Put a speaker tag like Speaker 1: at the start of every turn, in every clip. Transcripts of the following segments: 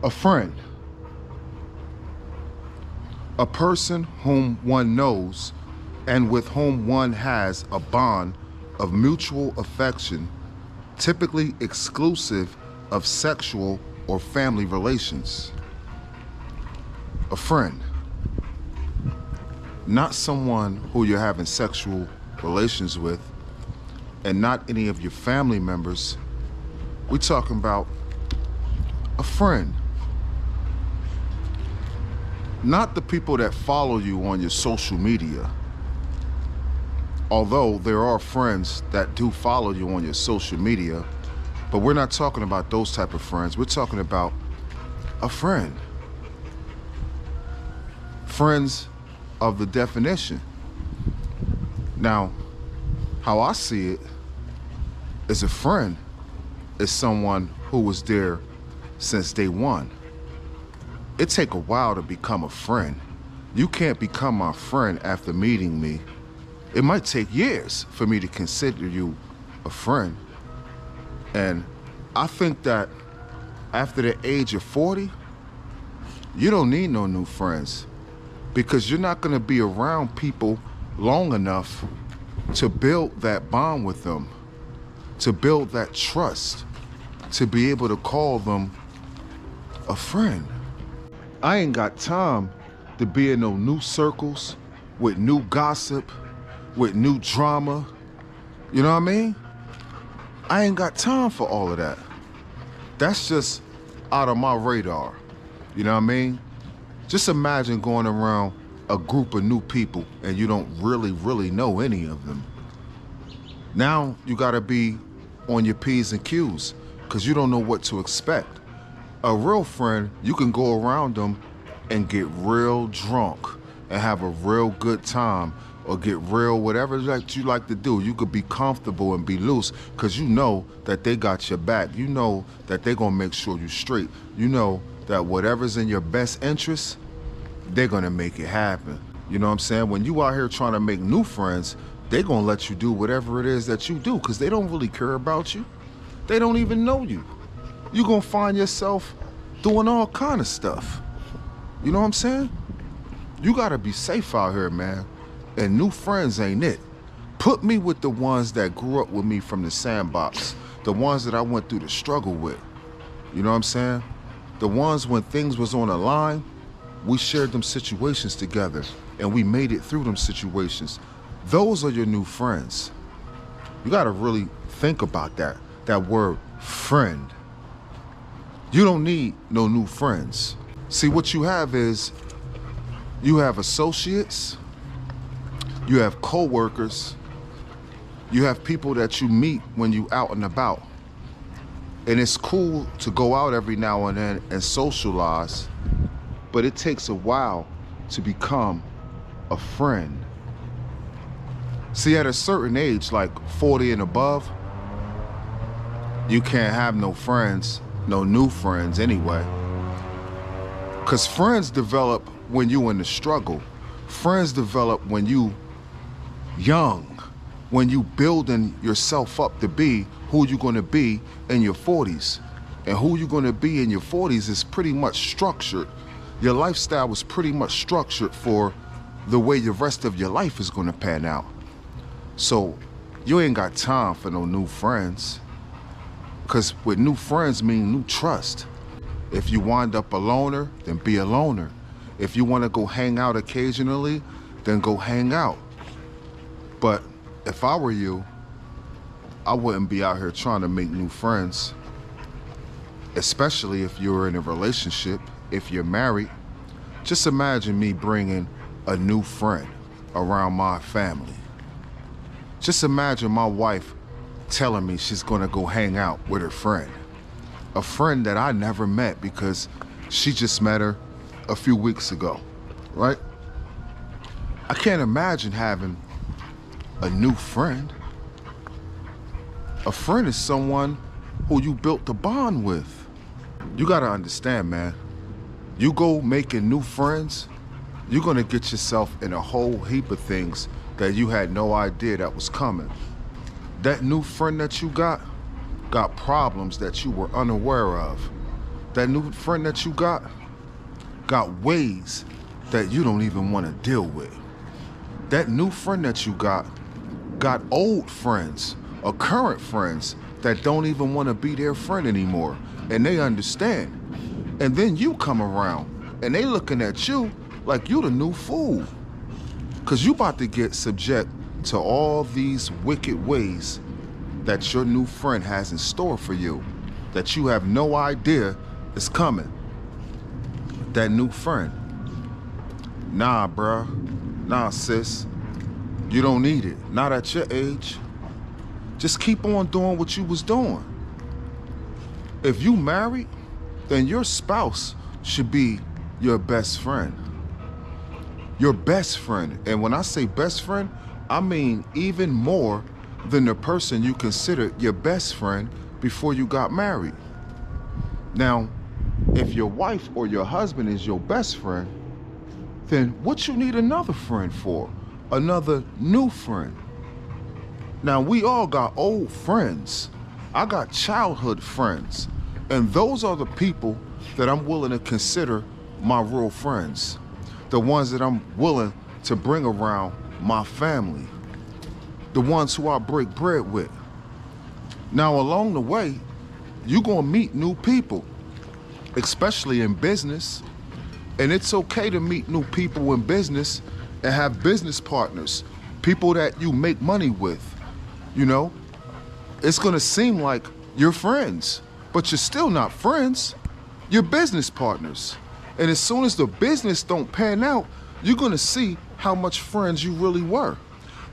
Speaker 1: A friend. A person whom one knows and with whom one has a bond of mutual affection, typically exclusive of sexual or family relations. A friend. Not someone who you're having sexual relations with, and not any of your family members. We're talking about a friend. Not the people that follow you on your social media. Although there are friends that do follow you on your social media, but we're not talking about those type of friends. We're talking about a friend. Friends of the definition. Now, how I see it is a friend is someone who was there since day one. It take a while to become a friend. You can't become my friend after meeting me. It might take years for me to consider you a friend. And I think that after the age of 40, you don't need no new friends, because you're not gonna be around people long enough to build that bond with them, to build that trust, to be able to call them a friend. I ain't got time to be in no new circles with new gossip, with new drama. You know what I mean? I ain't got time for all of that. That's just out of my radar. You know what I mean? Just imagine going around a group of new people and you don't really know any of them. Now you gotta be on your P's and Q's, because you don't know what to expect. A real friend, you can go around them and get real drunk and have a real good time, or get real whatever that you like to do. You could be comfortable and be loose, because you know that they got your back. You know that they're gonna make sure you're straight. You know that whatever's in your best interest, they're gonna make it happen. You know what I'm saying? When you out here trying to make new friends, they're gonna let you do whatever it is that you do, because they don't really care about you. They don't even know you. You're gonna find yourself doing all kind of stuff. You know what I'm saying? You gotta be safe out here, man. And new friends ain't it. Put me with the ones that grew up with me from the sandbox, the ones that I went through the struggle with. You know what I'm saying? The ones when things was on the line, we shared them situations together and we made it through them situations. Those are your new friends. You gotta really think about that word friend. You don't need no new friends. See, what you have is, you have associates, you have co-workers, you have people that you meet when you out and about. And it's cool to go out every now and then and socialize, but it takes a while to become a friend. See, at a certain age, like 40 and above, you can't have no friends, no new friends anyway. Because friends develop when you in the struggle. Friends develop when you young, when you building yourself up to be who you're gonna be in your 40s. And who you're gonna be in your 40s is pretty much structured. Your lifestyle is pretty much structured for the way the rest of your life is gonna pan out. So you ain't got time for no new friends, because with new friends mean new trust. If you wind up a loner, then be a loner. If you wanna go hang out occasionally, then go hang out. But if I were you, I wouldn't be out here trying to make new friends, especially if you're in a relationship, if you're married. Just imagine me bringing a new friend around my family. Just imagine my wife telling me she's gonna go hang out with her friend. A friend that I never met because she just met her a few weeks ago, right? I can't imagine having a new friend. A friend is someone who you built a bond with. You gotta understand, man. You go making new friends, you're gonna get yourself in a whole heap of things that you had no idea that was coming. That new friend that you got problems that you were unaware of. that new friend that you got ways that you don't even want to deal with. That new friend that you got old friends or current friends that don't even want to be their friend anymore, and they understand. And then you come around and they looking at you like you the new fool, because you about to get subject to all these wicked ways that your new friend has in store for you that you have no idea is coming. That new friend. Nah, bruh. Nah, sis. You don't need it. Not at your age. Just keep on doing what you was doing. If you married, then your spouse should be your best friend. Your best friend. And when I say best friend, I mean even more than the person you considered your best friend before you got married. Now, if your wife or your husband is your best friend, then what you need another friend for? Another new friend. Now, we all got old friends. I got childhood friends. And those are the people that I'm willing to consider my real friends. The ones that I'm willing to bring around my family. The ones who I break bread with. Now, along the way, you're gonna meet new people, especially in business. And it's okay to meet new people in business and have business partners, people that you make money with. You know, it's gonna seem like you're friends, but you're still not friends. You're business partners. And as soon as the business don't pan out, you're gonna see how much friends you really were.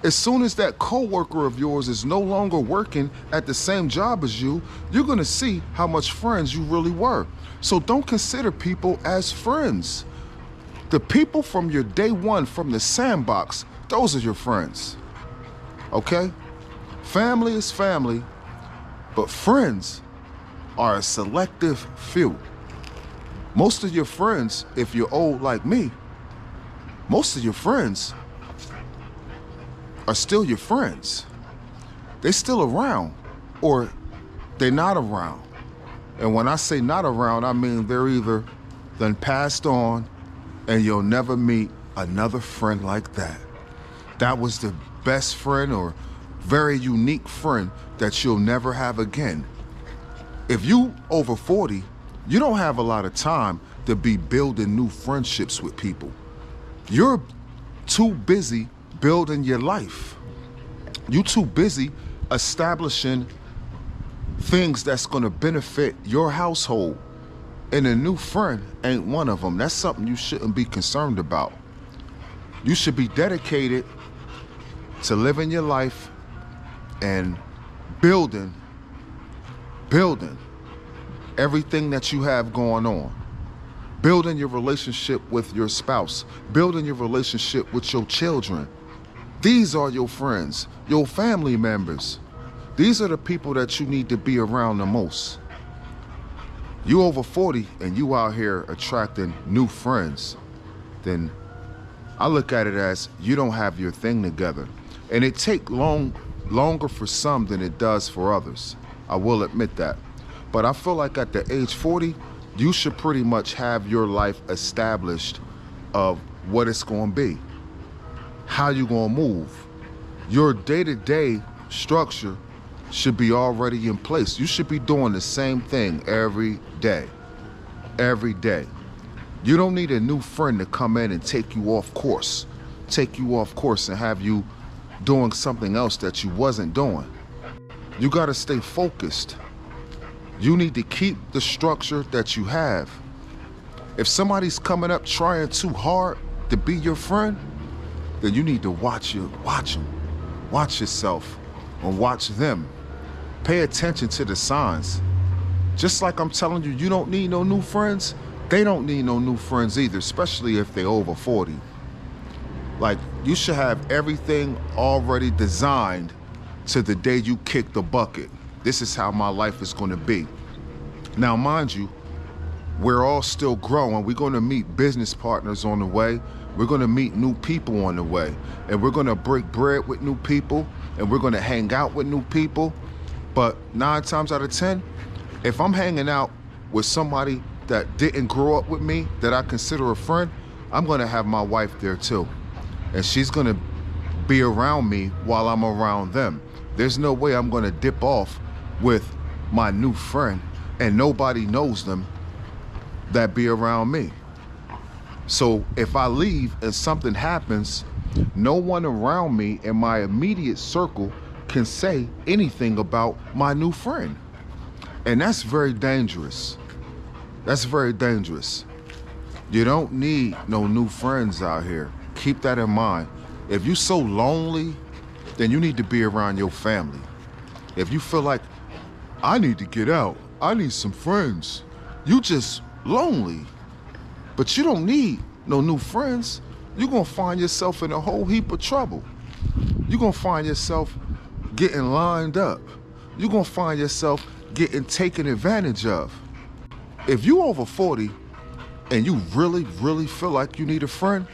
Speaker 1: As soon as that coworker of yours is no longer working at the same job as you, you're gonna see how much friends you really were. So don't consider people as friends. The people from your day one, from the sandbox, those are your friends, okay? Family is family, but friends are a selective few. Most of your friends, if you're old like me, most of your friends are still your friends. They're still around, or they're not around. And when I say not around, I mean they're either then passed on and you'll never meet another friend like that. That was the best friend or very unique friend that you'll never have again. If you over 40, you don't have a lot of time to be building new friendships with people. You're too busy building your life. You're too busy establishing things that's gonna benefit your household. And a new friend ain't one of them. That's something you shouldn't be concerned about. You should be dedicated to living your life and building everything that you have going on. Building your relationship with your spouse, building your relationship with your children. These are your friends, your family members. These are the people that you need to be around the most. You over 40 and you out here attracting new friends, then I look at it as you don't have your thing together. And it takes longer for some than it does for others. I will admit that. But I feel like at the age 40, you should pretty much have your life established of what it's gonna be, how you gonna move. Your day-to-day structure should be already in place. You should be doing the same thing every day. Every day. You don't need a new friend to come in and take you off course and have you doing something else that you wasn't doing. You gotta stay focused. You need to keep the structure that you have. If somebody's coming up trying too hard to be your friend, then you need to watch them. Watch yourself and watch them. Pay attention to the signs. Just like I'm telling you, you don't need no new friends, they don't need no new friends either, especially if they're over 40. Like, you should have everything already designed to the day you kick the bucket. This is how my life is gonna be. Now, mind you, we're all still growing. We're gonna meet business partners on the way. We're gonna meet new people on the way. And we're gonna break bread with new people. And we're gonna hang out with new people. But 9 times out of 10, if I'm hanging out with somebody that didn't grow up with me that I consider a friend, I'm gonna have my wife there too. And she's gonna be around me while I'm around them. There's no way I'm gonna dip off with my new friend and nobody knows them that be around me. So if I leave and something happens, no one around me in my immediate circle can say anything about my new friend. And that's very dangerous. That's very dangerous. You don't need no new friends out here. Keep that in mind. If you're so lonely, then you need to be around your family. If you feel like, I need to get out, I need some friends, you just lonely. But you don't need no new friends. You're gonna find yourself in a whole heap of trouble. You're gonna find yourself getting lined up. You're gonna find yourself getting taken advantage of. If you over 40 and you really, really feel like you need a friend,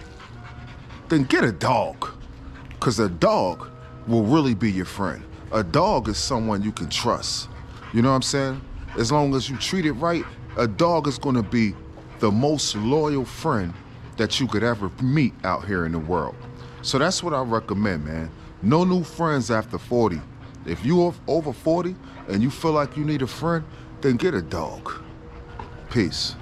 Speaker 1: then get a dog. Because a dog will really be your friend. A dog is someone you can trust. You know what I'm saying? As long as you treat it right, a dog is gonna be the most loyal friend that you could ever meet out here in the world. So that's what I recommend, man. No new friends after 40. If you're over 40 and you feel like you need a friend, then get a dog. Peace.